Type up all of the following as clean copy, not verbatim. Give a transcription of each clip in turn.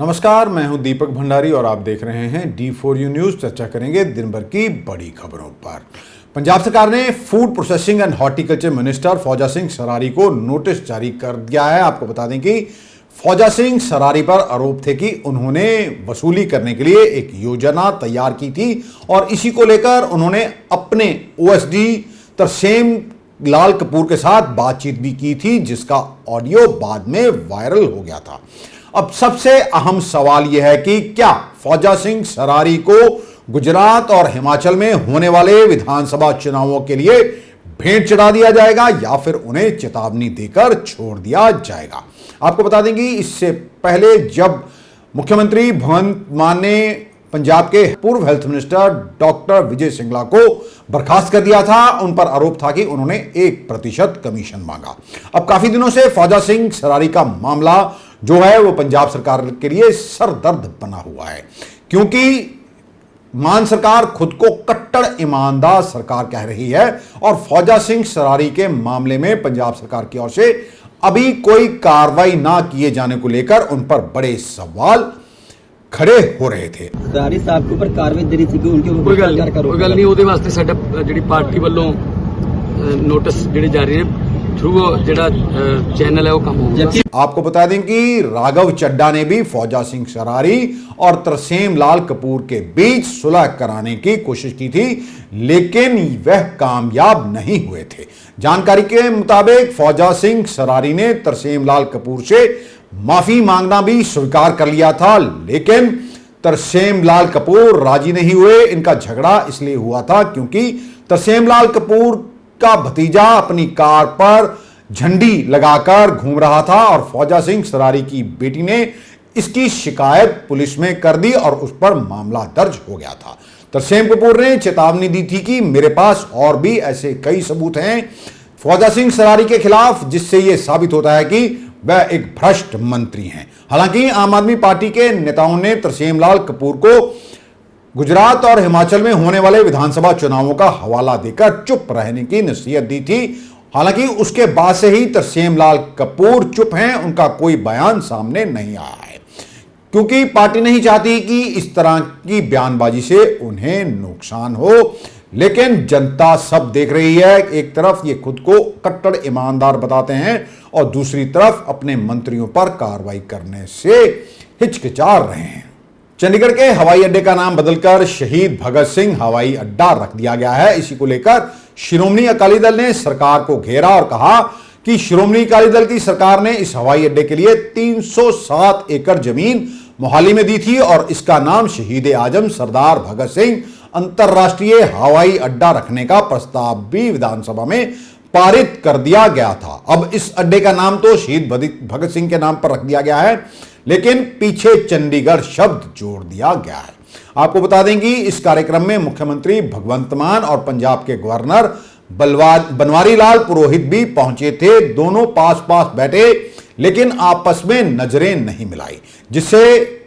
नमस्कार, मैं हूं दीपक भंडारी और आप देख रहे हैं D4U न्यूज। चर्चा करेंगे दिन भर की बड़ी खबरों पर। पंजाब सरकार ने food processing and horticulture minister फौजा सिंह सरारी को नोटिस जारी कर दिया है। आपको बता दें कि फौजा सिंह सरारी पर आरोप थे कि उन्होंने वसूली करने के लिए एक योजना तैयार की थी और इसी को लेकर उन्होंने अपने OSD तरसेम लाल कपूर के साथ बातचीत भी की थी, जिसका ऑडियो बाद में वायरल हो गया था। अब सबसे अहम सवाल यह है कि क्या फौजा सिंह सरारी को गुजरात और हिमाचल में होने वाले विधानसभा चुनावों के लिए भेंट चढ़ा दिया जाएगा या फिर उन्हें चेतावनी देकर छोड़ दिया जाएगा। आपको बता दें कि इससे पहले जब मुख्यमंत्री भगवंत मान ने पंजाब के पूर्व हेल्थ मिनिस्टर डॉक्टर विजय सिंगला को बर्खास्त कर दिया था, उन पर आरोप था कि उन्होंने 1% कमीशन मांगा। अब काफी दिनों से फौजा सिंह सरारी का मामला जो है वो पंजाब सरकार के लिए सरदर्द बना हुआ है, क्योंकि मान सरकार खुद को कट्टर ईमानदार सरकार कह रही है और फौजा सिंह सरारी के मामले में पंजाब सरकार की ओर से अभी कोई कार्रवाई ना किए जाने को लेकर उन पर बड़े सवाल खड़े हो रहे थे। सरारी साहब के ऊपर कार्रवाई देनी थी कि उनके ऊपर कोई गल नहीं ਉਹਦੇ ਵਾਸਤੇ ਸਾਡਾ ਜਿਹੜੀ ਪਾਰਟੀ ਵੱਲੋਂ ਨੋਟਿਸ ਜਿਹੜੇ ਜਾਰੀ ਨੇ थ्रू ਜਿਹੜਾ चैनल है वो कम हो गया। आपको बता दें कि राघव चड्ढा ने भी फौजा सिंह सरारी और तरसेम लाल कपूर के बीच सुलह कराने की कोशिश की थी, लेकिन वह कामयाब नहीं हुए थे। जानकारी के मुताबिक फौजा सिंह सरारी ने तरसेम लाल कपूर से माफी मांगना भी स्वीकार कर लिया था, लेकिन तरसेम लाल कपूर राजी नहीं हुए। इनका झगड़ा इसलिए हुआ था क्योंकि तरसेम लाल कपूर का भतीजा अपनी कार पर झंडी लगाकर घूम रहा था और फौजा सिंह सरारी की बेटी ने इसकी शिकायत पुलिस में कर दी और उस पर मामला दर्ज हो गया था। तरसेम कपूर ने चेतावनी दी थी कि मेरे पास और भी ऐसे कई सबूत हैं फौजा सिंह सरारी के खिलाफ, जिससे यह साबित होता है कि वह एक भ्रष्ट मंत्री हैं। हालांकि आम आदमी पार्टी के नेताओं ने तरसेम लाल कपूर को गुजरात और हिमाचल में होने वाले विधानसभा चुनावों का हवाला देकर चुप रहने की नसीहत दी थी। हालांकि उसके बाद से ही तरसेम लाल कपूर चुप हैं, उनका कोई बयान सामने नहीं आया है, क्योंकि पार्टी नहीं चाहती कि इस तरह की बयानबाजी से उन्हें नुकसान हो। लेकिन जनता सब देख रही है। एक तरफ ये खुद को कट्टर ईमानदार बताते हैं और दूसरी तरफ अपने मंत्रियों पर कार्रवाई करने से हिचकिचा रहे हैं। चंडीगढ़ के हवाई अड्डे का नाम बदलकर शहीद भगत सिंह हवाई अड्डा रख दिया गया है। इसी को लेकर श्रोमणी अकाली दल ने सरकार को घेरा और कहा कि श्रोमणी अकाली दल की सरकार ने इस हवाई अड्डे के लिए 307 एकड़ जमीन मोहाली में दी थी और इसका नाम शहीद आजम सरदार भगत सिंह अंतर्राष्ट्रीय हवाई अड्डा रखने का प्रस्ताव भी विधानसभा में पारित कर दिया गया था। अब इस अड्डे का नाम तो शहीद भगत सिंह के नाम पर रख दिया गया है, लेकिन पीछे चंडीगढ़ शब्द जोड़ दिया गया है। आपको बता दें कि इस कार्यक्रम में मुख्यमंत्री भगवंत मान और पंजाब के गवर्नर बनवारी लाल पुरोहित भी पहुंचे थे। दोनों पास पास बैठे, लेकिन आपस में नजरें नहीं मिलाई, जिससे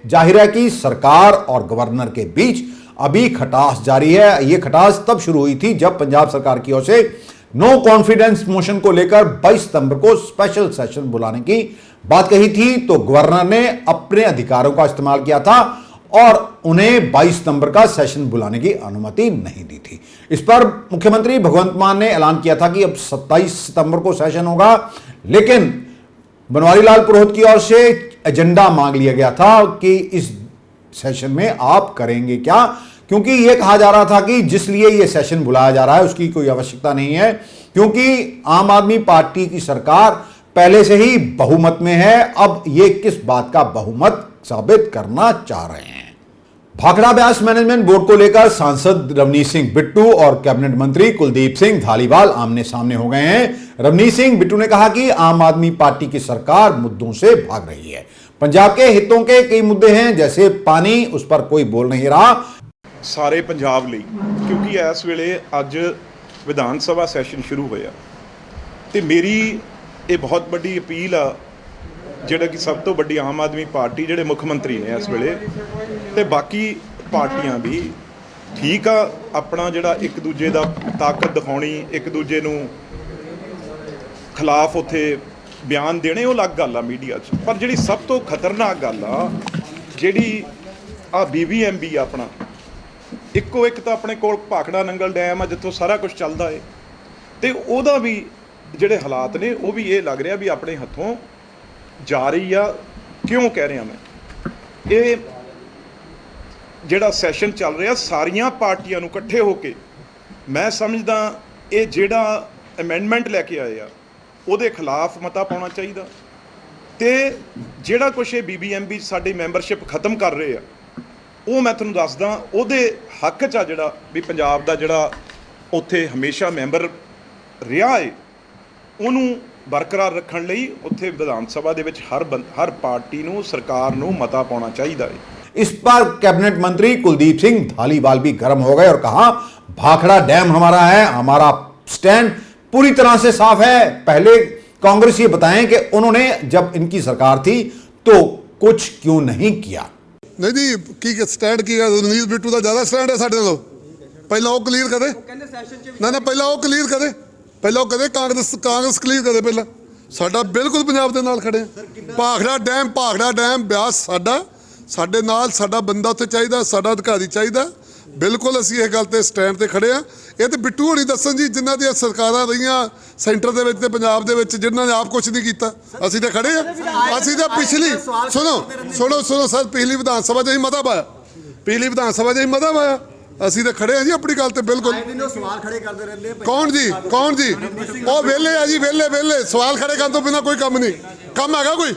जाहिर है कि सरकार और गवर्नर के बीच अभी खटास जारी है। यह खटास तब शुरू हुई थी जब पंजाब सरकार की ओर से नो कॉन्फिडेंस मोशन को लेकर 22 सितंबर को स्पेशल सेशन बुलाने की बात कही थी, तो गवर्नर ने अपने अधिकारों का इस्तेमाल किया था और उन्हें 22 सितंबर का सेशन बुलाने की अनुमति नहीं दी थी। इस पर मुख्यमंत्री भगवंत मान ने ऐलान किया था कि अब 27 सितंबर को सेशन होगा, लेकिन बनवारी लाल पुरोहित की ओर से एजेंडा मांग लिया गया था कि इस सेशन में आप करेंगे क्या, क्योंकि यह कहा जा रहा था कि जिस लिए यह सेशन बुलाया जा रहा है उसकी कोई आवश्यकता नहीं है, क्योंकि आम आदमी पार्टी की सरकार पहले से ही बहुमत में है। अब ये किस बात का बहुमत साबित करना चाह रहे हैं। भाखड़ा ब्यास मैनेजमेंट बोर्ड को लेकर सांसद रवनीत सिंह बिट्टू और कैबिनेट मंत्री कुलदीप सिंह धालीवाल आमने सामने हो गए हैं। रवनीत सिंह बिट्टू ने कहा कि आम आदमी पार्टी की सरकार मुद्दों से भाग रही है। पंजाब के हितों के कई मुद्दे हैं, जैसे पानी, उस पर कोई बोल नहीं रहा। सारे पंजाब ਲਈ, क्योंकि इस वेले अज विधान सभा सैशन शुरू होया ते मेरी ये बहुत बड़ी अपील आ ਜਿਹੜਾ कि सब तो बड़ी आम आदमी पार्टी ਜਿਹੜੇ मुख मंत्री ने इस वेले ते बाकी पार्टियां भी ठीक आ, अपना ਜਿਹੜਾ एक दूजे ਦਾ ताकत दिखाउणी, एक दूजे ਨੂੰ खिलाफ उत्थे बयान देने वो अलग गल आ मीडिया च, पर जिहड़ी सब तो खतरनाक गल आ ਜਿਹੜੀ ਆ BBMB ਆਪਣਾ ਇੱਕੋ ਇੱਕ ਤਾਂ ਆਪਣੇ ਕੋਲ ਭਾਖੜਾ ਨੰਗਲ ਡੈਮ ਆ ਜਿੱਥੋਂ ਸਾਰਾ ਕੁਝ ਚੱਲਦਾ ਏ, ਤੇ ਉਹਦਾ ਵੀ ਜਿਹੜੇ ਹਾਲਾਤ ਨੇ ਉਹ ਵੀ ਇਹ ਲੱਗ ਰਿਹਾ ਵੀ ਆਪਣੇ ਹੱਥੋਂ ਜਾ ਰਹੀ ਆ। ਕਿਉਂ ਕਹਿ ਰਿਹਾ ਮੈਂ, ਇਹ ਜਿਹੜਾ ਸੈਸ਼ਨ ਚੱਲ ਰਿਹਾ ਸਾਰੀਆਂ ਪਾਰਟੀਆਂ ਨੂੰ ਇਕੱਠੇ ਹੋ ਕੇ, ਮੈਂ ਸਮਝਦਾ ਇਹ ਜਿਹੜਾ ਅਮੈਂਡਮੈਂਟ ਲੈ ਕੇ ਆਏ ਆ ਉਹਦੇ ਖਿਲਾਫ ਮਤਾ ਪਾਉਣਾ ਚਾਹੀਦਾ, ਤੇ ਜਿਹੜਾ ਕੁਛ ਇਹ BBMB ਸਾਡੀ ਮੈਂਬਰਸ਼ਿਪ ਖਤਮ ਕਰ ਰਹੇ ਆ ਉਹ ਮੈਂ ਤੁਹਾਨੂੰ ਦੱਸਦਾ ਉਹਦੇ ਹੱਕ 'ਚ ਆ, ਜਿਹੜਾ ਵੀ ਪੰਜਾਬ ਦਾ ਜਿਹੜਾ ਉੱਥੇ ਹਮੇਸ਼ਾ ਮੈਂਬਰ ਰਿਹਾ ਏ ਉਹਨੂੰ ਬਰਕਰਾਰ ਰੱਖਣ ਲਈ ਉੱਥੇ ਵਿਧਾਨ ਸਭਾ ਦੇ ਵਿੱਚ ਹਰ ਪਾਰਟੀ ਨੂੰ, ਸਰਕਾਰ ਨੂੰ ਮਤਾ ਪਾਉਣਾ ਚਾਹੀਦਾ ਹੈ। इस पर कैबिनेट मंत्री कुलदीप सिंह धालीवाल भी गर्म हो गए और कहा, भाखड़ा डैम हमारा है, हमारा स्टैंड पूरी तरह से साफ है। पहले कांग्रेस ये बताएं कि उन्होंने जब इनकी सरकार थी तो कुछ क्यों नहीं किया। नहीं जी, की स्टैंड की रਣਜੀਤ ਬਿੱਟੂ ਦਾ ਜ਼ਿਆਦਾ ਸਟੈਂਡ ਹੈ ਸਾਡੇ ਨਾਲੋਂ। ਪਹਿਲਾਂ ਉਹ ਕਲੀਅਰ ਕਰੇ ਨਾ, ਪਹਿਲਾਂ ਉਹ ਕਲੀਅਰ ਕਰੇ, ਪਹਿਲਾਂ ਉਹ ਕਰੇ ਕਾਂਗਰਸ ਕਲੀਅਰ ਕਰੇ ਪਹਿਲਾਂ। ਸਾਡਾ ਬਿਲਕੁਲ ਪੰਜਾਬ ਦੇ ਨਾਲ ਖੜੇ ਆ। ਭਾਖੜਾ ਡੈਮ ਬਿਆਸ ਸਾਡਾ, ਸਾਡੇ ਨਾਲ ਸਾਡਾ ਬੰਦਾ ਉੱਥੇ ਚਾਹੀਦਾ, ਸਾਡਾ ਅਧਿਕਾਰੀ ਚਾਹੀਦਾ। ਬਿਲਕੁਲ ਅਸੀਂ ਇਹ ਗੱਲ ਤੇ ਸਟੈਂਡ ਤੇ ਖੜੇ ਆ। ਇਹ ਤੇ ਬਿੱਟੂ ਹੋਣੀ ਦੱਸਣ ਜੀ, ਜਿਨ੍ਹਾਂ ਦੀਆਂ ਸਰਕਾਰਾਂ ਰਹੀਆਂ ਸੈਂਟਰ ਦੇ ਵਿੱਚ ਤੇ ਪੰਜਾਬ ਦੇ ਵਿੱਚ, ਜਿਨ੍ਹਾਂ ਨੇ ਆਪ ਕੁਝ ਨਹੀਂ ਕੀਤਾ। ਅਸੀਂ ਤਾਂ ਖੜੇ ਆ। ਅਸੀਂ ਤਾਂ ਪਿਛਲੀ ਸੁਣੋ ਸਰ, ਪਿਛਲੀ ਵਿਧਾਨ ਸਭਾ 'ਚ ਅਸੀਂ ਮਤਾ ਪਾਇਆ, ਅਸੀਂ ਤਾਂ ਖੜੇ ਆ ਜੀ ਆਪਣੀ ਗੱਲ ਤੇ ਬਿਲਕੁਲ। ਸਵਾਲ ਖੜੇ ਕਰਦੇ ਰਹਿੰਦੇ ਕੌਣ ਜੀ ਉਹ ਵਿਹਲੇ ਆ ਜੀ, ਵਿਹਲੇ ਸਵਾਲ ਖੜੇ ਕਰਨ ਤੋਂ ਬਿਨਾਂ ਕੋਈ ਕੰਮ ਨਹੀਂ। ਕੰਮ ਹੈਗਾ ਕੋਈ?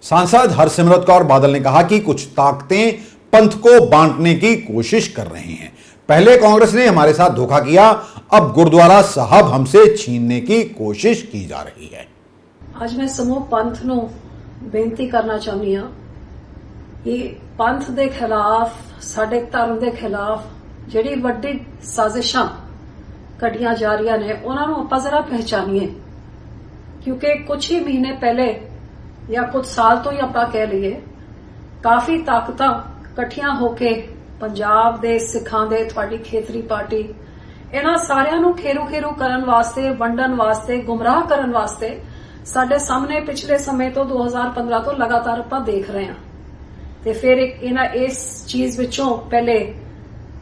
सांसद हरसिमरत कौर बादल ने कहा कि कुछ ताकतें पंथ को बांटने की कोशिश कर रही हैं। पहले कांग्रेस ने हमारे साथ धोखा किया, अब गुरुद्वारा साहब हमसे छीनने की कोशिश की जा रही है। ਅੱਜ ਮੈਂ ਸਮੂਹ ਪੰਥ ਨੂੰ ਬੇਨਤੀ ਕਰਨਾ ਚਾਹੁੰਦੀ ਹਾਂ ਕਿ ਪੰਥ ਦੇ ਖਿਲਾਫ, ਸਾਡੇ ਧਰਮ ਦੇ ਖਿਲਾਫ ਜਿਹੜੀ ਵੱਡੀ ਸਾਜ਼ਿਸ਼ਾਂ ਕੱਢੀਆਂ ਜਾ ਰਹੀਆਂ ਨੇ ਉਹਨਾਂ ਨੂੰ ਆਪਾਂ ਜ਼ਰਾ ਪਹਿਚਾਨੀਏ, ਕਿਉਂਕਿ ਕੁਝ ਹੀ ਮਹੀਨੇ ਪਹਿਲੇ ਜਾਂ ਕੁਝ ਸਾਲ ਤੋਂ ਹੀ ਆਪਾਂ ਕਹਿ ਲਈਏ, ਕਾਫੀ ਤਾਕਤਾਂ ਇਕੱਠੀਆਂ ਹੋ ਕੇ ਪੰਜਾਬ ਦੇ ਸਿੱਖਾਂ ਦੇ, ਤੁਹਾਡੀ ਖੇਤਰੀ ਪਾਰਟੀ, ਇਹਨਾਂ ਸਾਰਿਆਂ ਨੂੰ ਖੇਰੂ ਕਰਨ ਵਾਸਤੇ, ਵੰਡਣ ਵਾਸਤੇ, ਗੁੰਮਰਾਹ ਕਰਨ ਵਾਸਤੇ ਸਾਡੇ ਸਾਹਮਣੇ ਪਿਛਲੇ ਸਮੇਂ ਤੋਂ 2015 ਤੋਂ ਲਗਾਤਾਰ ਆਪਾਂ ਦੇਖ ਰਹੇ ਹਾਂ। ਤੇ ਫਿਰ ਇਸ ਚੀਜ਼ ਵਿੱਚੋਂ ਪਹਿਲੇ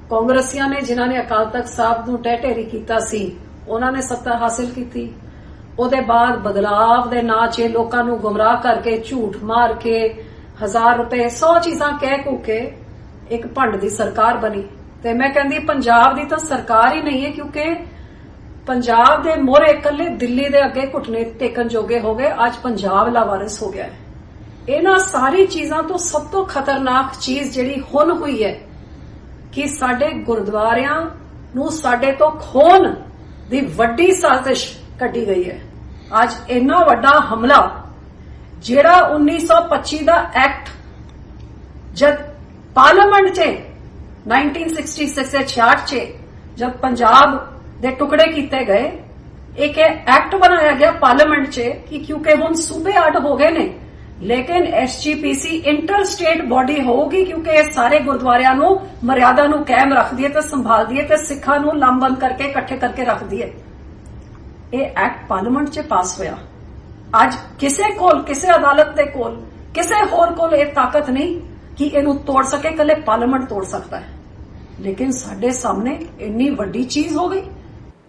ਕਾਂਗਰਸੀਆਂ ਨੇ, ਜਿਨ੍ਹਾਂ ਨੇ ਅਕਾਲ ਤਖਤ ਸਾਹਿਬ ਨੂੰ ਢਹਿ ਕੀਤਾ ਸੀ, ਉਹਨਾਂ ਨੇ ਸੱਤਾ ਹਾਸਿਲ ਕੀਤੀ। ਉਹਦੇ ਬਾਅਦ ਬਦਲਾਵ ਦੇ ਨਾਂ 'ਚ ਲੋਕਾਂ ਨੂੰ ਗੁੰਮਰਾਹ ਕਰਕੇ, ਝੂਠ ਮਾਰ ਕੇ, 1000 ਰੁਪਏ 100 ਚੀਜ਼ਾਂ ਕਹਿ ਕੂ ਕੇ ਇੱਕ ਭੰਡ ਦੀ ਸਰਕਾਰ ਬਣੀ। ਤੇ ਮੈਂ ਕਹਿੰਦੀ ਪੰਜਾਬ ਦੀ ਤਾਂ ਸਰਕਾਰ ਹੀ ਨਹੀਂ ਹੈ, ਕਿਉਂਕਿ ਪੰਜਾਬ ਦੇ ਮੋਹਰੇ ਇਕੱਲੇ ਦਿੱਲੀ ਦੇ ਅੱਗੇ ਘੁਟਨੇ ਟੇਕਣ ਜੋਗੇ ਹੋ ਗਏ। ਅੱਜ ਪੰਜਾਬ ਲਾਵਾਰਿਸ ਹੋ ਗਿਆ ਹੈ। ਇਹਨਾਂ ਸਾਰੀ ਚੀਜ਼ਾਂ ਤੋਂ ਸਭ ਤੋਂ ਖਤਰਨਾਕ ਚੀਜ਼ ਜਿਹੜੀ ਹੁਣ ਹੋਈ ਹੈ ਕਿ ਸਾਡੇ ਗੁਰਦੁਆਰਿਆਂ ਨੂੰ ਸਾਡੇ ਤੋਂ ਖੋਹਣ ਦੀ ਵੱਡੀ ਸਾਜ਼ਿਸ਼ ਕੱਢੀ ਗਈ ਹੈ। ਅੱਜ ਇੰਨਾ ਵੱਡਾ ਹਮਲਾ, ਜਿਹੜਾ 1925 ਦਾ ਐਕਟ ਜਦ ਪਾਰਲੀਮੈਂਟ 'ਚ 1966 'ਚ ਜਦ ਪੰਜਾਬ ਦੇ ਟੁਕੜੇ ਕੀਤੇ ਗਏ, ਇੱਕ ਐਕਟ ਬਣਾਇਆ ਗਿਆ ਪਾਰਲੀਮੈਂਟ 'ਚ ਕਿ ਕਿਉਂਕਿ ਹੁਣ ਸੂਬੇ ਅੱਡ ਹੋ ਗਏ ਨੇ, ਲੇਕਿਨ SGPC ਇੰਟਰ ਸਟੇਟ ਬਾਡੀ ਹੋਊਗੀ, ਕਿਉਂਕਿ ਇਹ ਸਾਰੇ ਗੁਰਦੁਆਰਿਆਂ ਨੂੰ ਮਰਿਆਦਾ ਨੂੰ ਕਾਇਮ ਰੱਖਦੀ ਹੈ ਤੇ ਸੰਭਾਲਦੀ ਹੈ ਤੇ ਸਿੱਖਾਂ ਨੂੰ ਲਾਮਬੰਦ ਕਰਕੇ ਇਕੱਠੇ ਕਰਕੇ ਰੱਖਦੀ ਹੈ। ਇਹ ਐਕਟ ਪਾਰਲੀਮੈਂਟ 'ਚ ਪਾਸ ਹੋਇਆ। ਅੱਜ ਕਿਸੇ ਕੋਲ, ਕਿਸੇ ਅਦਾਲਤ ਦੇ ਕੋਲ, ਕਿਸੇ ਹੋਰ ਕੋਲ ਇਹ ਤਾਕਤ ਨਹੀਂ ਕਿ ਇਹਨੂੰ ਤੋੜ ਸਕੇ, ਇਕੱਲੇ ਪਾਰਲੀਮੈਂਟ ਤੋੜ ਸਕਦਾ ਹੈ। लेकिन साढ़े सामने इतनी बड़ी चीज हो गई।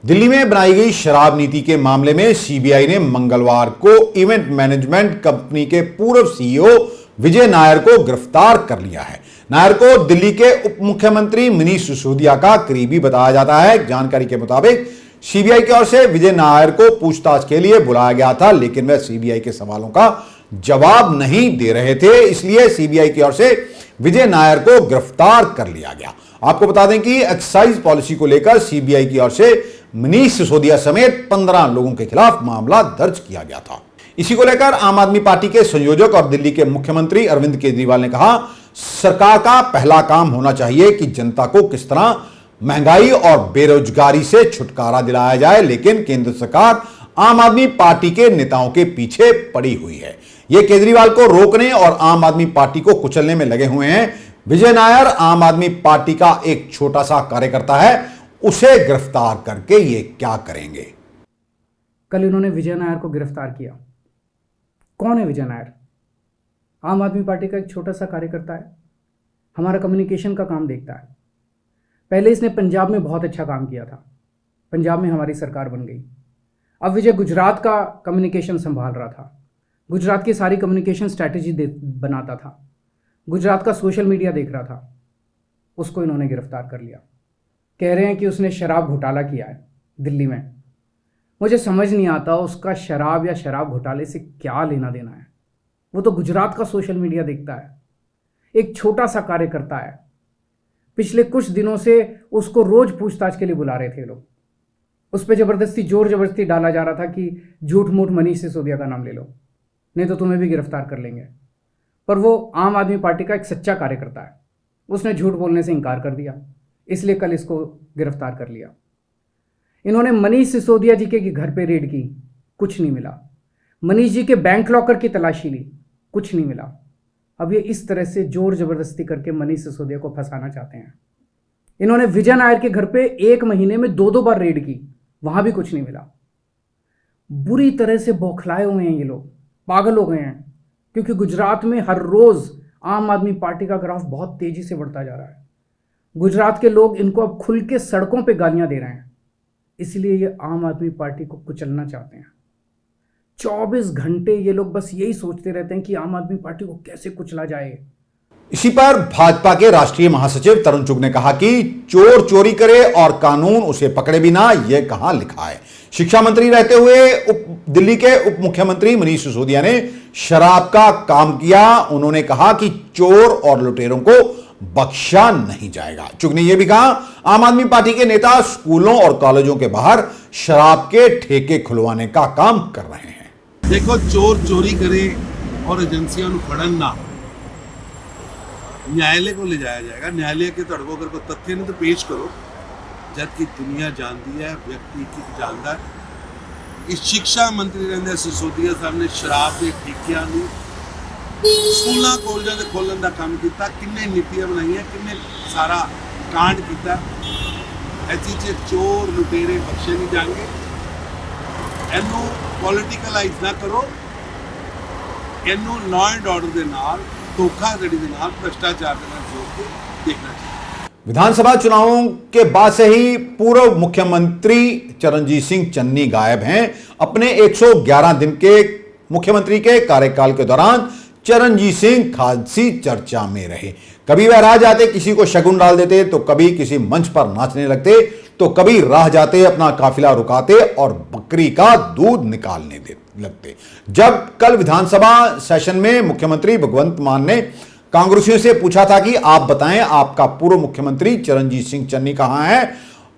दिल्ली में बनाई गई शराब नीति के मामले में सीबीआई ने मंगलवार को इवेंट मैनेजमेंट कंपनी के पूर्व सीईओ विजय नायर को गिरफ्तार कर लिया है। नायर को दिल्ली के उप मुख्यमंत्री मनीष सिसोदिया का करीबी बताया जाता है। जानकारी के मुताबिक सीबीआई की ओर से विजय नायर को पूछताछ के लिए बुलाया गया था, लेकिन वह सीबीआई के सवालों का जवाब नहीं दे रहे थे, इसलिए सीबीआई की ओर से विजय नायर को गिरफ्तार कर लिया गया। आपको बता दें कि एक्साइज पॉलिसी को लेकर सीबीआई की ओर से मनीष सिसोदिया समेत 15 लोगों के खिलाफ मामला दर्ज किया गया था। इसी को लेकर आम आदमी पार्टी के संयोजक और दिल्ली के मुख्यमंत्री अरविंद केजरीवाल ने कहा, सरकार का पहला काम होना चाहिए कि जनता को किस तरह महंगाई और बेरोजगारी से छुटकारा दिलाया जाए, लेकिन केंद्र सरकार आम आदमी पार्टी के नेताओं के पीछे पड़ी हुई है। ये केजरीवाल को रोकने और आम आदमी पार्टी को कुचलने में लगे हुए हैं। विजय नायर आम आदमी पार्टी का एक छोटा सा कार्यकर्ता है, उसे गिरफ्तार करके ये क्या करेंगे। कल इन्होंने विजय नायर को गिरफ्तार किया। कौन है विजय नायर? आम आदमी पार्टी का एक छोटा सा कार्यकर्ता है। हमारा कम्युनिकेशन का काम देखता है। पहले इसने पंजाब में बहुत अच्छा काम किया था, पंजाब में हमारी सरकार बन गई। अब विजय गुजरात का कम्युनिकेशन संभाल रहा था, गुजरात की सारी कम्युनिकेशन स्ट्रैटेजी बनाता था, गुजरात का सोशल मीडिया देख रहा था। उसको इन्होंने गिरफ्तार कर लिया। कह रहे हैं कि उसने शराब घोटाला किया है दिल्ली में। मुझे समझ नहीं आता उसका शराब या शराब घोटाले से क्या लेना देना है। वो तो गुजरात का सोशल मीडिया देखता है, एक छोटा सा कार्यकर्ता है। पिछले कुछ दिनों से उसको रोज पूछताछ के लिए बुला रहे थे लोग। उस पर जोर जबरदस्ती डाला जा रहा था कि झूठ मूठ मनीष सिसोदिया का नाम ले लो, नहीं तो तुम्हें भी गिरफ्तार कर लेंगे। पर वो आम आदमी पार्टी का एक सच्चा कार्यकर्ता है, उसने झूठ बोलने से इनकार कर दिया, इसलिए कल इसको गिरफ्तार कर लिया। इन्होंने मनीष सिसोदिया जी के घर पे रेड की, कुछ नहीं मिला। मनीष जी के बैंक लॉकर की तलाशी ली, कुछ नहीं मिला। अब ये इस तरह से जोर जबरदस्ती करके मनीष सिसोदिया को फंसाना चाहते हैं। इन्होंने विजय नायर के घर पे एक महीने में 2-2 बार रेड की, वहां भी कुछ नहीं मिला। बुरी तरह से बौखलाए हुए हैं ये लोग, पागल हो गए हैं, क्योंकि गुजरात में हर रोज आम आदमी पार्टी का ग्राफ बहुत तेजी से बढ़ता जा रहा है। गुजरात के लोग इनको अब खुल के सड़कों पे गालियां दे रहे हैं, इसलिए ये आम आदमी पार्टी को कुचलना चाहते हैं। 24 घंटे ये लोग बस यही सोचते रहते हैं कि आम आदमी पार्टी को कैसे कुचला जाए। इसी पर भाजपा के राष्ट्रीय महासचिव तरुण चुग ने कहा कि चोर चोरी करे और कानून उसे पकड़े बिना, यह कहां लिखा है। शिक्षा मंत्री रहते हुए दिल्ली के उप मुख्यमंत्री मनीष सिसोदिया ने शराब का काम किया। उन्होंने कहा कि चोर और लुटेरों को बख्शा नहीं जाएगा। चुग ने यह भी कहा, आम आदमी पार्टी के नेता स्कूलों और कॉलेजों के बाहर शराब के ठेके खुलवाने का काम कर रहे हैं। देखो, चोर चोरी करे और एजेंसियों को फड़न ना, न्यायालय को ले जाया जाएगा। न्यायालय के तड़को अगर को तथ्य नहीं तो पेश करो। जबकि दुनिया जानती है, व्यक्ति की जानता है। इस शिक्षा मंत्री रहंदे सिसोदिया साहब ने शराब के ठेकियां नूं स्कूलों कॉलेजों के खोलने का काम किया, किन्ने नीतियां बनाई, किन्ने सारा कांड किया। ऐसी चोर लुटेरे बख्शे नहीं जाएंगे। इनू पॉलिटिकलाइज ना करो, इनू लॉ एंड ऑर्डर के नाल, धोखाधड़ी के नाल, भ्रष्टाचार के नाल जोड़ के देखना चाहिए। विधानसभा चुनावों के बाद से ही पूर्व मुख्यमंत्री चरणजीत सिंह चन्नी गायब हैं। अपने 111 दिन के मुख्यमंत्री के कार्यकाल के दौरान चरणजीत सिंह खासी चर्चा में रहे। कभी वह राह जाते किसी को शगुन डाल देते, तो कभी किसी मंच पर नाचने लगते, तो कभी राह जाते अपना काफिला रुकाते और बकरी का दूध निकालने लगते। जब कल विधानसभा सेशन में मुख्यमंत्री भगवंत मान ने कांग्रेसियों से पूछा था कि आप बताएं आपका पूर्व मुख्यमंत्री चरणजीत सिंह चन्नी कहां है,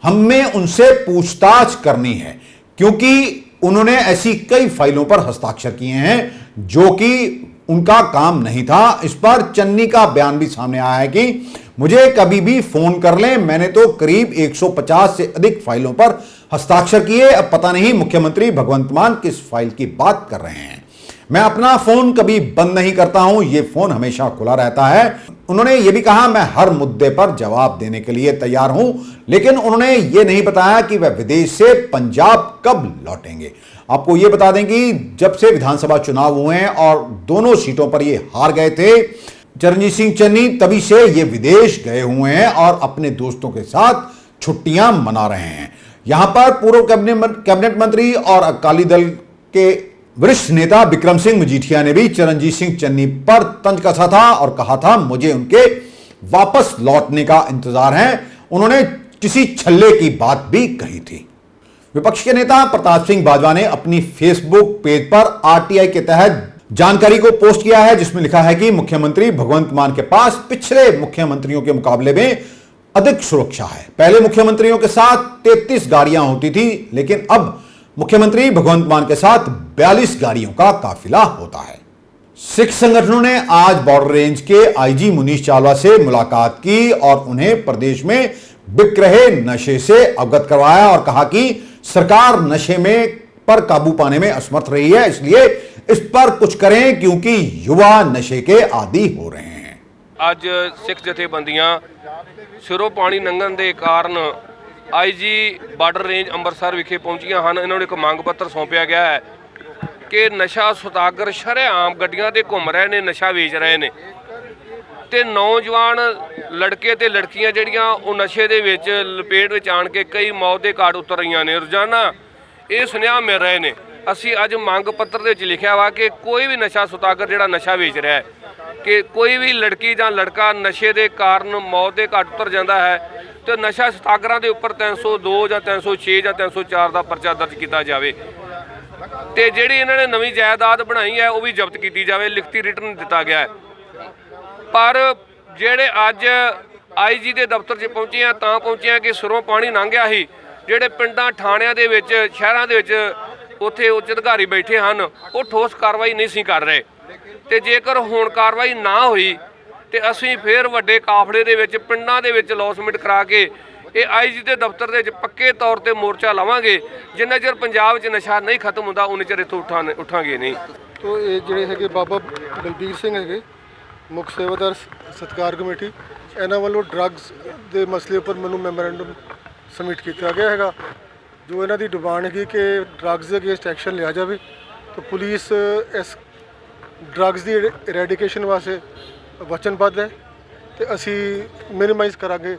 हमें उनसे पूछताछ करनी है, क्योंकि उन्होंने ऐसी कई फाइलों पर हस्ताक्षर किए हैं जो कि उनका काम नहीं था। इस पर चन्नी का बयान भी सामने आया है कि मुझे कभी भी फोन कर लें, मैंने तो करीब 150 से अधिक फाइलों पर हस्ताक्षर किए। अब पता नहीं मुख्यमंत्री भगवंत मान किस फाइल की बात कर रहे हैं। मैं अपना फोन कभी बंद नहीं करता हूं, यह फोन हमेशा खुला रहता है। उन्होंने यह भी कहा, मैं हर मुद्दे पर जवाब देने के लिए तैयार हूं, लेकिन उन्होंने यह नहीं बताया कि वह विदेश से पंजाब कब लौटेंगे। आपको यह बता दें कि जब से विधानसभा चुनाव हुए हैं और दोनों सीटों पर ये हार गए थे चरणजीत सिंह चन्नी, तभी से ये विदेश गए हुए हैं और अपने दोस्तों के साथ छुट्टियां मना रहे हैं। यहां पर पूर्व कैबिनेट मंत्री और अकाली दल के वरिष्ठ नेता बिक्रम सिंह मजीठिया ने भी चरणजीत सिंह चन्नी पर तंज कसा था और कहा था, मुझे उनके वापस लौटने का इंतजार है। उन्होंने किसी छल्ले की बात भी कही थी। विपक्ष के नेता प्रताप सिंह बाजवा ने अपनी फेसबुक पेज पर आरटीआई के तहत जानकारी को पोस्ट किया है, जिसमें लिखा है कि मुख्यमंत्री भगवंत मान के पास पिछले मुख्यमंत्रियों के मुकाबले में अधिक सुरक्षा है। पहले मुख्यमंत्रियों के साथ 33 गाड़ियां होती थी, लेकिन अब मुख्यमंत्री भगवंत मान के साथ 42 गाड़ियों का काफिला होता है। सिख संगठनों ने आज बॉर्डर रेंज के आईजी मुनीश चावला से मुलाकात की और उन्हें प्रदेश में बिक रहे नशे से अवगत करवाया और कहा कि सरकार नशे में पर काबू पाने में असमर्थ रही है, इसलिए इस पर कुछ करें, क्योंकि युवा नशे के आदी हो रहे हैं। ਅੱਜ ਸਿੱਖ ਜਥੇਬੰਦੀਆਂ ਸਿਰੋਂ ਪਾਣੀ ਲੰਘਣ ਦੇ ਕਾਰਨ ਆਈਜੀ ਬਾਰਡਰ ਰੇਂਜ ਅੰਮ੍ਰਿਤਸਰ ਵਿਖੇ ਪਹੁੰਚੀਆਂ ਹਨ। ਇਹਨਾਂ ਨੂੰ ਇੱਕ ਮੰਗ ਪੱਤਰ ਸੌਂਪਿਆ ਗਿਆ ਹੈ ਕਿ ਨਸ਼ਾ ਸੁਦਾਗਰ ਸ਼ਰੇਆਮ ਗੱਡੀਆਂ ਤੇ ਘੁੰਮ ਰਹੇ ਨੇ, ਨਸ਼ਾ ਵੇਚ ਰਹੇ ਨੇ। ਤੇ ਨੌਜਵਾਨ ਲੜਕੇ ਤੇ ਲੜਕੀਆਂ ਜਿਹੜੀਆਂ ਉਹ ਨਸ਼ੇ ਦੇ ਵਿੱਚ ਲਪੇਟ ਵਿੱਚ ਆਣ ਕੇ ਕਈ ਮੌਤ ਦੇ ਘਾਟ ਉਤਰ ਰਹੀਆਂ ਨੇ। ਰੋਜ਼ਾਨਾ ਇਹ ਸੁਨੇਹਾ ਮਿਲ ਰਹੇ ਨੇ। ਅਸੀਂ ਅੱਜ ਮੰਗ ਪੱਤਰ ਦੇ ਵਿੱਚ ਲਿਖਿਆ ਵਾ ਕਿ ਕੋਈ ਵੀ ਨਸ਼ਾ ਸੁਤਾਗਰ ਜਿਹੜਾ ਨਸ਼ਾ ਵੇਚ ਰਿਹਾ ਹੈ, ਕਿ ਕੋਈ ਵੀ ਲੜਕੀ ਜਾਂ ਲੜਕਾ ਨਸ਼ੇ ਦੇ ਕਾਰਨ ਮੌਤ ਦੇ ਘਾਟ ਉਤਰ ਜਾਂਦਾ ਹੈ ਤੇ ਨਸ਼ਾ ਸੁਤਾਗਰਾਂ ਦੇ ਉੱਪਰ 302 ਜਾਂ 306 ਜਾਂ 304 ਦਾ ਪਰਚਾ ਦਰਜ ਕੀਤਾ ਜਾਵੇ ਤੇ ਜਿਹੜੀ ਇਹਨਾਂ ਨੇ ਨਵੀਂ ਜਾਇਦਾਦ ਬਣਾਈ ਹੈ ਉਹ ਵੀ ਜ਼ਬਤ ਕੀਤੀ ਜਾਵੇ। ਲਿਖਤੀ ਰਿਟਰਨ ਦਿੱਤਾ ਗਿਆ ਹੈ। ਪਰ ਜਿਹੜੇ ਅੱਜ IG ਦੇ ਦਫ਼ਤਰ 'ਚ ਪਹੁੰਚੇ ਆ ਤਾਂ ਪਹੁੰਚੇ ਆ ਕਿ ਸਿਰੋਂ ਪਾਣੀ ਲੰਘ ਗਿਆ ਸੀ। ਜਿਹੜੇ ਪਿੰਡਾਂ ਥਾਣਿਆਂ ਦੇ ਵਿੱਚ ਸ਼ਹਿਰਾਂ ਦੇ ਵਿੱਚ ਉੱਥੇ ਉੱਚ ਅਧਿਕਾਰੀ ਬੈਠੇ ਹਨ ਉਹ ਠੋਸ ਕਾਰਵਾਈ ਨਹੀਂ ਸੀ ਕਰ ਰਹੇ ਤੇ ਜੇਕਰ ਹੁਣ ਕਾਰਵਾਈ ਨਾ ਹੋਈ ਤੇ ਅਸੀਂ ਫਿਰ ਵੱਡੇ ਕਾਫਲੇ ਦੇ ਵਿੱਚ ਪਿੰਡਾਂ ਦੇ ਵਿੱਚ ਲੌਸਮੈਂਟ ਕਰਾ ਕੇ ਇਹ IG ਦੇ ਦਫ਼ਤਰ ਦੇ ਵਿੱਚ ਪੱਕੇ ਤੌਰ ਤੇ ਮੋਰਚਾ ਲਾਵਾਂਗੇ। ਜਿੰਨਾ ਚਿਰ ਪੰਜਾਬ 'ਚ ਨਸ਼ਾ ਨਹੀਂ ਖਤਮ ਹੁੰਦਾ ਉਨੇ ਚਿਰ ਇੱਥੋਂ ਉਠਾਂਗੇ ਨਹੀਂ। ਤੋ ਇਹ ਜਿਹੜੇ ਹੈਗੇ ਬਾਬਾ ਬਲਬੀਰ ਸਿੰਘ ਹੈਗੇ ਮੁੱਖ ਸੇਵਾਦਾਰ ਸਤਿਕਾਰ ਕਮੇਟੀ, ਇਹਨਾਂ ਵੱਲੋਂ ਡਰੱਗਸ ਦੇ ਮਸਲੇ ਉੱਪਰ ਮੈਨੂੰ ਮੈਮੋਰੈਂਡਮ ਸਬਮਿਟ ਕੀਤਾ ਗਿਆ ਹੈਗਾ। ਜੋ ਇਹਨਾਂ ਦੀ ਡਿਮਾਂਡ ਹੈਗੀ ਕਿ ਡਰੱਗਸ ਦੇ ਅਗੇਂਸਟ ਐਕਸ਼ਨ ਲਿਆ ਜਾਵੇ ਤਾਂ ਪੁਲਿਸ ਇਸ ਡਰੱਗਸ ਦੀ ਇਰੈਡੀਕੇਸ਼ਨ ਵਾਸਤੇ वचनबद्ध है तो असी मिनिमाइज करांगे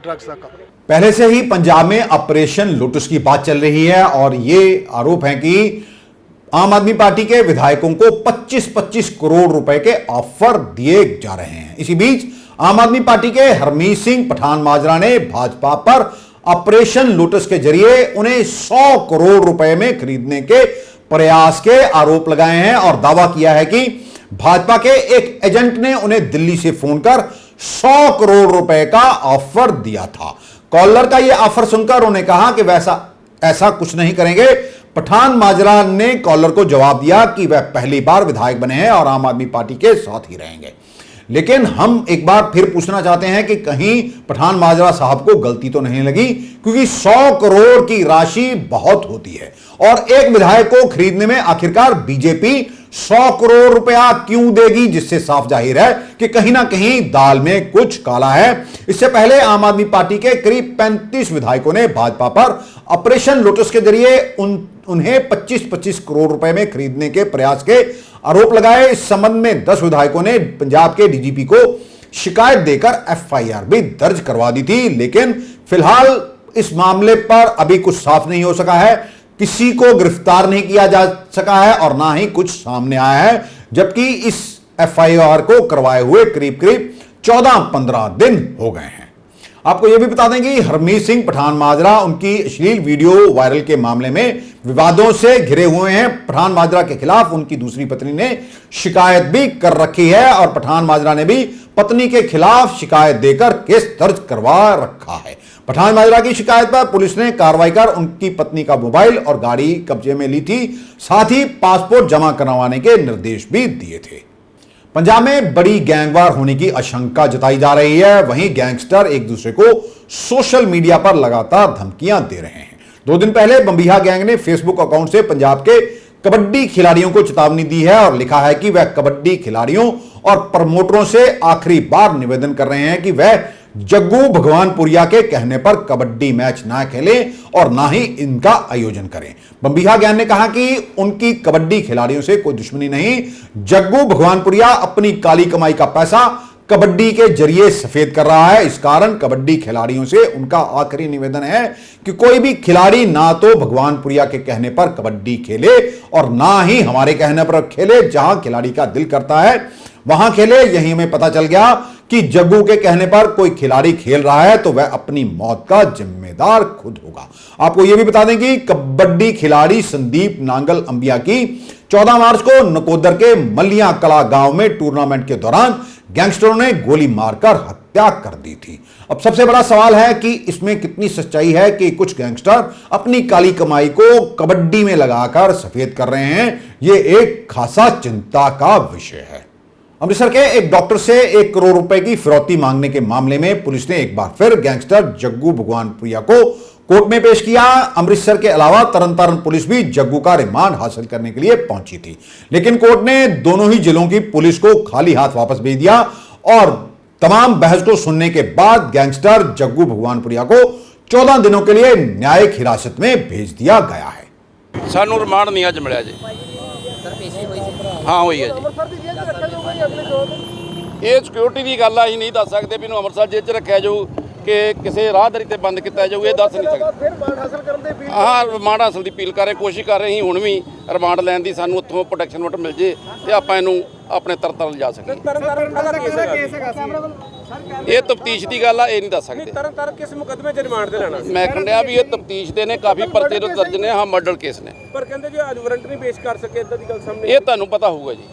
ड्रग्स का काम। पहले से ही पंजाब में ऑपरेशन लोटस की बात चल रही है और ये आरोप है कि आम आदमी पार्टी के विधायकों को 25-25 करोड़ रुपए के ऑफर दिए जा रहे हैं। इसी बीच आम आदमी पार्टी के हरमीत सिंह पठान माजरा ने भाजपा पर ऑपरेशन लोटस के जरिए उन्हें 100 करोड़ रुपए में खरीदने के प्रयास के आरोप लगाए हैं और दावा किया है कि भाजपा के एक एजेंट ने उन्हें दिल्ली से फोन कर 100 करोड़ रुपए का ऑफर दिया था। कॉलर का यह ऑफर सुनकर उन्होंने कहा कि ऐसा कुछ नहीं करेंगे। पठान माजरा ने कॉलर को जवाब दिया कि वह पहली बार विधायक बने हैं और आम आदमी पार्टी के साथ ही रहेंगे। लेकिन हम एक बार फिर पूछना चाहते हैं कि कहीं पठान माजरा साहब को गलती तो नहीं लगी, क्योंकि 100 करोड़ की राशि बहुत होती है और एक विधायक को खरीदने में आखिरकार बीजेपी 100 करोड़ रुपया क्यों देगी, जिससे साफ जाहिर है कि कहीं ना कहीं दाल में कुछ काला है। इससे पहले आम आदमी पार्टी के करीब 35 विधायकों ने भाजपा पर ऑपरेशन लोटस के जरिए उन्हें 25-25 करोड़ रुपए में खरीदने के प्रयास के आरोप लगाए। इस संबंध में 10 विधायकों ने पंजाब के DGP को शिकायत देकर FIR भी दर्ज करवा दी थी। लेकिन फिलहाल इस मामले पर अभी कुछ साफ नहीं हो सका है, किसी को गिरफ्तार नहीं किया जा सका है और ना ही कुछ सामने आया है, जबकि इस FIR को करवाए हुए करीब 14-15 दिन हो गए हैं। आपको यह भी बता दें कि हरमीत सिंह पठान माजरा उनकी अश्लील वीडियो वायरल के मामले में विवादों से घिरे हुए हैं। पठान माजरा के खिलाफ उनकी दूसरी पत्नी ने शिकायत भी कर रखी है और पठान माजरा ने भी पत्नी के खिलाफ शिकायत देकर केस दर्ज करवा रखा है। पठान माजरा की शिकायत पर पुलिस ने कार्रवाई कर उनकी पत्नी का मोबाइल और गाड़ी कब्जे में ली थी, साथ ही पासपोर्ट जमा करवाने के निर्देश भी दिए थे। पंजाब में बड़ी गैंगवार होने की आशंका जताई जा रही है। वहीं गैंगस्टर एक दूसरे को सोशल मीडिया पर लगातार धमकियां दे रहे हैं। 2 दिन पहले बम्बिहा गैंग ने फेसबुक अकाउंट से पंजाब के कबड्डी खिलाड़ियों को चेतावनी दी है और लिखा है कि वह कबड्डी खिलाड़ियों और प्रमोटरों से आखिरी बार निवेदन कर रहे हैं कि वह जग्गू भगवानपुरिया के कहने पर कबड्डी मैच ना खेलें और ना ही इनका आयोजन करें। बम्बिहा गैंग ने कहा कि उनकी कबड्डी खिलाड़ियों से कोई दुश्मनी नहीं, जग्गू भगवानपुरिया अपनी काली कमाई का पैसा कबड्डी के जरिए सफेद कर रहा है। इस कारण कबड्डी खिलाड़ियों से उनका आखिरी निवेदन है कि कोई भी खिलाड़ी ना तो भगवानपुरिया के कहने पर कबड्डी खेले और ना ही हमारे कहने पर खेले। जहां खिलाड़ी का दिल करता है वहां खेले। यही हमें पता चल गया कि जग्गू के कहने पर कोई खिलाड़ी खेल रहा है तो वह अपनी मौत का जिम्मेदार खुद होगा। आपको यह भी बता दें कि कबड्डी खिलाड़ी संदीप नांगल अंबिया की 14 मार्च को नकोदर के मलिया कला गांव में टूर्नामेंट के दौरान गैंगस्टरों ने गोली मारकर हत्या कर दी थी। अब सबसे बड़ा सवाल है कि इसमें कितनी सच्चाई है कि कुछ गैंगस्टर अपनी काली कमाई को कबड्डी में लगाकर सफेद कर रहे हैं। यह एक खासा चिंता का विषय है। अमृतसर के एक डॉक्टर से 1 करोड़ रुपए की फिरौती मांगने के मामले में पुलिस ने एक बार फिर गैंगस्टर जग्गू भगवानपुरिया को कोर्ट में पेश किया। अमृतसर के अलावा तरन पुलिस भी जग्गू का रिमांड हासिल करने के लिए पहुंची थी, लेकिन कोर्ट ने दोनों ही जिलों की पुलिस को खाली हाथ वापस भेज दिया और तमाम बहस को सुनने के बाद गैंगस्टर जग्गू भगवानपुरिया को 14 दिनों के लिए न्यायिक हिरासत में भेज दिया गया है। सानू रिमांड नहीं अज मिलिया जी। हाँ हुई है जी। ਇਹ ਸਿਕਿਉਰਿਟੀ ਦੀ ਗੱਲ ਆ, ਅਸੀਂ ਨਹੀਂ ਦੱਸ ਸਕਦੇ ਵੀ ਇਹਨੂੰ ਅੰਮ੍ਰਿਤਸਰ ਜੇਲ੍ਹ 'ਚ ਰੱਖਿਆ ਜਾਊ ਕਿ ਕਿਸੇ ਰਾਹਦਰੀ ਤੇ ਬੰਦ ਕੀਤਾ ਜਾਊ, ਇਹ ਦੱਸ ਨਹੀਂ ਸਕਦੇ। ਫਿਰ ਰਿਮਾਂਡ ਹਾਸਲ ਕਰਨ ਦੇ ਵੀ ਹਾਂ, ਰਿਮਾਂਡ ਹਾਸਲ ਦੀ ਅਪੀਲ ਕਰ ਰਹੇ, ਕੋਸ਼ਿਸ਼ ਕਰ ਰਹੇ, ਅਸੀਂ ਹੁਣ ਵੀ ਰਿਮਾਂਡ ਲੈਣ ਦੀ ਸਾਨੂੰ ਉੱਥੋਂ ਪ੍ਰੋਟੈਕਸ਼ਨ ਆਰਡਰ ਮਿਲ ਜੇ ਤੇ ਆਪਾਂ ਇਹਨੂੰ ਆਪਣੇ ਤਰਨਤਾਰਨ ਲਿਜਾ ਸਕੀਏ। ਇਹ ਤਫਤੀਸ਼ ਦੀ ਗੱਲ ਆ, ਇਹ ਨਹੀਂ ਦੱਸ ਸਕਦੇ। ਤਰਨਤਾਰਨ ਕਿਸ ਮੁਕੱਦਮੇ 'ਚ ਰਿਮਾਂਡ ਤੇ ਲੈਣਾ? ਮੈਂ ਕਹਿੰਦਾ ਵੀ ਇਹ ਤਫਤੀਸ਼ ਦੇ ਨੇ, ਕਾਫੀ ਪਰਚੇ ਦਰਜ ਨੇ, ਹਾਂ ਮਰਡਰ ਕੇਸ ਨੇ, ਪਰ ਕਹਿੰਦੇ ਜੀ ਅੱਜ ਵਾਰੰਟ ਨਹੀਂ ਪੇਸ਼ ਕਰ ਸਕੇ, ਇਦਾਂ ਦੀ ਗੱਲ ਸਾਹਮਣੇ। ਇਹ ਤੁਹਾਨੂੰ ਪਤਾ ਹੋਊਗਾ ਜੀ,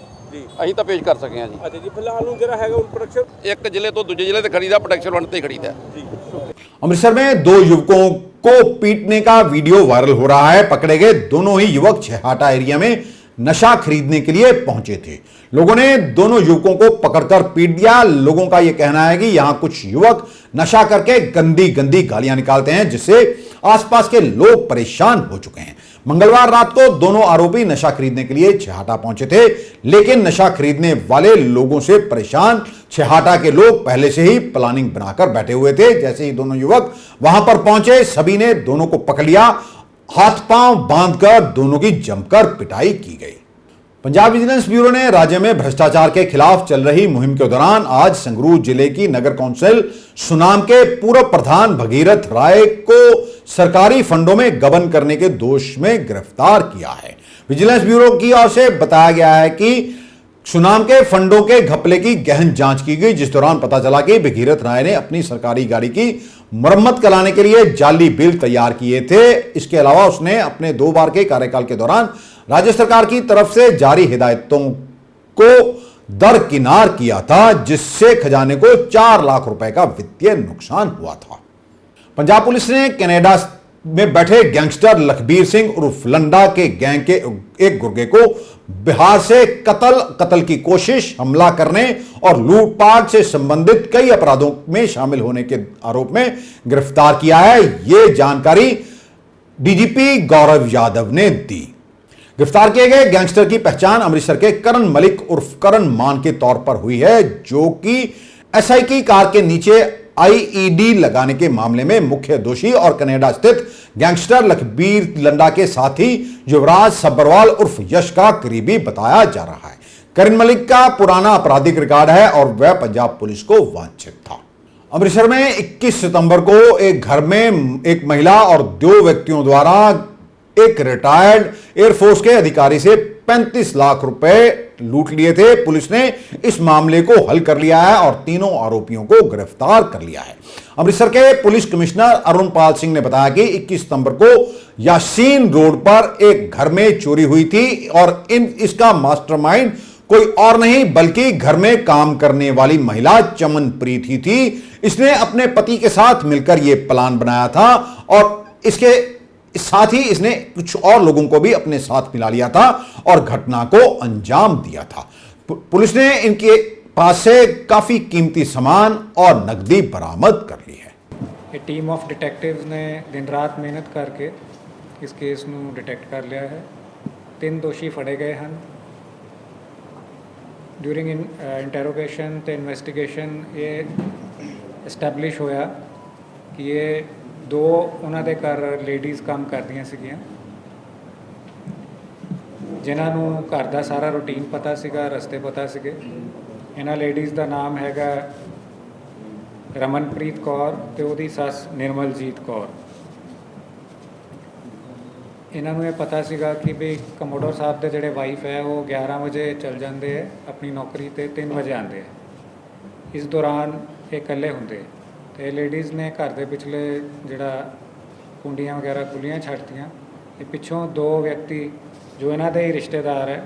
ਅਸੀਂ ਤਾਂ ਪੇਸ਼ ਕਰ ਸਕੇ ਹਾਂ ਜੀ। ਅੱਛਾ ਜੀ, ਫਿਲਹਾਲ ਨੂੰ ਜਿਹੜਾ ਹੈਗਾ ਪ੍ਰੋਡਕਸ਼ਨ ਇੱਕ ਜ਼ਿਲ੍ਹੇ ਤੋਂ ਦੂਜੇ ਜ਼ਿਲ੍ਹੇ ਤੇ ਖੜੀਦਾ, प्रोटेक्शन वारंट ਤੇ खरीदा है। अमृतसर में 2 युवकों को पीटने का वीडियो वायरल हो रहा है। पकड़े गए दोनों ही युवक छेहाटा एरिया में नशा खरीदने के लिए पहुंचे थे। लोगों ने दोनों युवकों को पकड़कर पीट दिया। लोगों का यह कहना है कि यहां कुछ युवक नशा करके गंदी गंदी गालियां निकालते हैं, जिससे आसपास के लोग परेशान हो चुके हैं। मंगलवार रात को दोनों आरोपी नशा खरीदने के लिए छेहाटा पहुंचे थे, लेकिन नशा खरीदने वाले लोगों से परेशान छेहाटा के लोग पहले से ही प्लानिंग बनाकर बैठे हुए थे। जैसे ही दोनों युवक वहां पर पहुंचे, सभी ने दोनों को पकड़ लिया। हाथ पांव बांधकर दोनों की जमकर पिटाई की गई। पंजाब विजिलेंस ब्यूरो ने राज्य में भ्रष्टाचार के खिलाफ चल रही मुहिम के दौरान आज संगरूर जिले की नगर कौंसिल सुनाम के पूर्व प्रधान भगीरथ राय को सरकारी फंडों में गबन करने के दोष में गिरफ्तार किया है। विजिलेंस ब्यूरो की ओर से बताया गया है कि सुनाम के फंडों के घपले की गहन जांच की गई, जिस दौरान पता चला कि भगीरथ राय ने अपनी सरकारी गाड़ी की मरम्मत कराने के लिए जाली बिल तैयार किए थे। इसके अलावा उसने अपने 2 बार के कार्यकाल के दौरान राज्य सरकार की तरफ से जारी हिदायतों को दरकिनार किया था, जिससे खजाने को 4 लाख रुपए का वित्तीय नुकसान हुआ था। पंजाब पुलिस ने कनाडा में बैठे गैंगस्टर लखबीर सिंह उर्फ लंडा के गैंग के एक गुर्गे को बिहार से कत्ल की कोशिश, हमला करने और लूटपाट से संबंधित कई अपराधों में शामिल होने के आरोप में गिरफ्तार किया है। यह जानकारी डीजीपी गौरव यादव ने दी। गिरफ्तार किए गए गैंगस्टर की पहचान अमृतसर के करण मलिक उर्फ करण मान के तौर पर हुई है, जो कि एसआई की कार के नीचे आईईडी लगाने के मामले में मुख्य दोषी और कनाडा स्थित गैंगस्टर लखबीर लंडा के साथी युवराज सब्बरवाल उर्फ यश का करीबी बताया जा रहा है। करण मलिक का पुराना आपराधिक रिकॉर्ड है और वह पंजाब पुलिस को वांछित था। अमृतसर में 21 सितंबर को एक घर में एक महिला और 2 व्यक्तियों द्वारा एक रिटायर्ड एयरफोर्स के अधिकारी से 35 लाख रुपए लूट लिए थे। पुलिस ने इस मामले को हल कर लिया है और तीनों आरोपियों को गिरफ्तार कर लिया है। अमृतसर के पुलिस कमिश्नर अरुण पाल सिंह ने बताया कि 21 सितंबर को यासीन रोड पर एक घर में चोरी हुई थी और इसका मास्टरमाइंड कोई और नहीं बल्कि घर में काम करने वाली महिला चमनप्रीत ही थी। इसने अपने पति के साथ मिलकर यह प्लान बनाया था और इसके साथ ही इसने कुछ और लोगों को भी अपने साथ मिला लिया था और घटना को अंजाम दिया था। पुलिस ने इनके पास से काफी कीमती सामान और नकदी बरामद कर ली है। एक टीम ऑफ डिटेक्टिव्स ने दिन रात मेहनत करके इस केस ਨੂੰ डिटेक्ट कर लिया है। 3 दोषी फड़े गए हैं। ड्यूरिंग इंटेरोगेशन ਤੇ ਇਨਵੈਸਟੀਗੇਸ਼ਨ ਇਹ ਐਸਟੈਬਲਿਸ਼ ਹੋਇਆ ਕਿ ਇਹ 2 ਉਹਨਾਂ ਦੇ ਘਰ ਲੇਡੀਜ਼ ਕੰਮ ਕਰਦੀਆਂ ਸੀਗੀਆਂ, ਜਿਨ੍ਹਾਂ ਨੂੰ ਘਰ ਦਾ ਸਾਰਾ ਰੂਟੀਨ ਪਤਾ ਸੀਗਾ, ਰਸਤੇ ਪਤਾ ਸੀਗੇ। ਇਹਨਾਂ ਲੇਡੀਜ਼ ਦਾ ਨਾਮ ਹੈਗਾ ਰਮਨਪ੍ਰੀਤ ਕੌਰ ਤੇ ਉਹਦੀ ਸੱਸ ਨਿਰਮਲਜੀਤ ਕੌਰ। ਇਹਨਾਂ ਨੂੰ ਇਹ ਪਤਾ ਸੀਗਾ ਕਿ ਵੀ ਕਮੋਡੋਰ ਸਾਹਿਬ ਦੇ ਜਿਹੜੇ ਵਾਈਫ ਹੈ ਉਹ 11 ਵਜੇ ਚਲ ਜਾਂਦੇ ਹੈ ਆਪਣੀ ਨੌਕਰੀ ਤੇ 3 ਵਜੇ ਆਉਂਦੇ ਹੈ। ਇਸ ਦੌਰਾਨ ਇਹ ਇਕੱਲੇ ਹੁੰਦੇ ਤੇ ਲੇਡੀਜ਼ ਨੇ ਘਰ ਦੇ ਪਿਛਲੇ ਜਿਹੜਾ ਕੁੰਡੀਆਂ ਵਗੈਰਾ ਖੁੱਲੀਆਂ ਛੱਡਤੀਆਂ। ਇਹ ਪਿੱਛੋਂ 2 ਵਿਅਕਤੀ ਜੋ ਇਹਨਾਂ ਦੇ ਹੀ ਰਿਸ਼ਤੇਦਾਰ ਹੈ,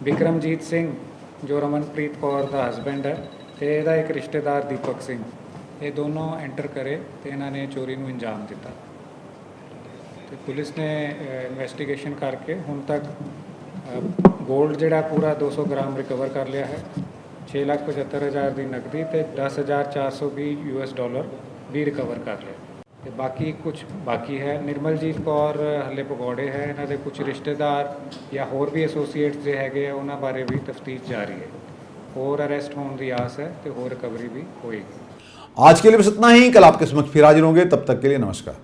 ਵਿਕਰਮਜੀਤ ਸਿੰਘ ਜੋ ਰਮਨਪ੍ਰੀਤ ਕੌਰ ਦਾ ਹਸਬੈਂਡ ਹੈ ਤੇ ਇਹਦਾ ਇੱਕ ਰਿਸ਼ਤੇਦਾਰ ਦੀਪਕ ਸਿੰਘ, ਇਹ ਦੋਨੋਂ ਐਂਟਰ ਕਰੇ ਤੇ ਇਹਨਾਂ ਨੇ ਚੋਰੀ ਨੂੰ ਅੰਜਾਮ ਦਿੱਤਾ। ਤੇ ਪੁਲਿਸ ਨੇ ਇਨਵੈਸਟੀਗੇਸ਼ਨ ਕਰਕੇ ਹੁਣ ਤੱਕ ਗੋਲਡ ਜਿਹੜਾ ਪੂਰਾ 200 ਗ੍ਰਾਮ ਰਿਕਵਰ ਕਰ ਲਿਆ ਹੈ, 6,75,000 ਦੀ ਨਕਦੀ ਤੇ $10,420 US ਵੀ ਰਿਕਵਰ ਕਰ ਲਿਆ ਤੇ ਬਾਕੀ ਕੁਝ ਬਾਕੀ ਹੈ। ਨਿਰਮਲਜੀਤ ਕੌਰ ਹਲੇ ਭਗੌੜੇ ਹੈ, ਇਹਨਾਂ ਦੇ ਕੁਝ ਰਿਸ਼ਤੇਦਾਰ ਜਾਂ ਹੋਰ ਵੀ ਐਸੋਸੀਏਟਸ ਜੇ ਹੈਗੇ ਆ ਉਹਨਾਂ ਬਾਰੇ ਵੀ ਤਫਤੀਸ਼ ਜਾਰੀ है। और अरेस्ट होने की आस है तो और रिकवरी भी होएगी। आज के लिए बस इतना ही। कल आपके समक्ष फिर हाजिर होंगे, तब तक के लिए नमस्कार।